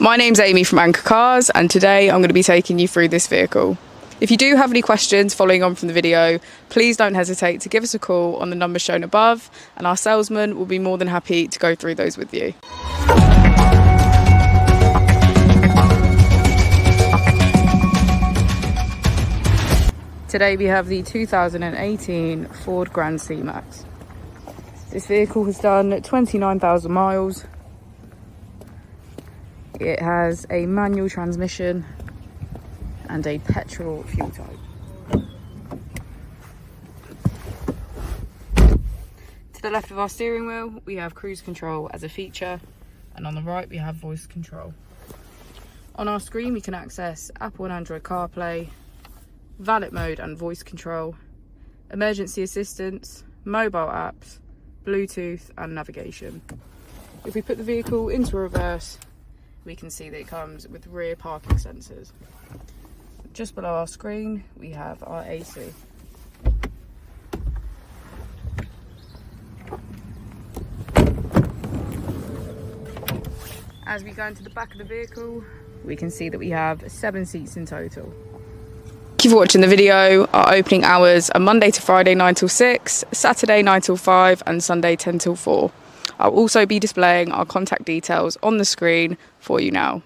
My name's Amy from Anchor Cars, and today I'm going to be taking you through this vehicle. If you do have any questions following on from the video, please don't hesitate to give us a call on the number shown above, and our salesman will be more than happy to go through those with you. Today we have the 2018 Ford Grand C-Max. This vehicle has done 29,000 miles. It has a manual transmission and a petrol fuel type. To the left of our steering wheel, we have cruise control as a feature, and on the right we have voice control. On our screen we can access Apple and Android CarPlay, valet mode and voice control, emergency assistance, mobile apps, Bluetooth and navigation. If we put the vehicle into reverse, we can see that it comes with rear parking sensors. Just below our screen we have our AC. As we go into the back of the vehicle, we can see that we have 7 seats in total. Thank you for watching the video. Our opening hours are Monday to Friday 9 till 6, Saturday 9 till 5 and Sunday 10 till 4. I'll also be displaying our contact details on the screen for you now.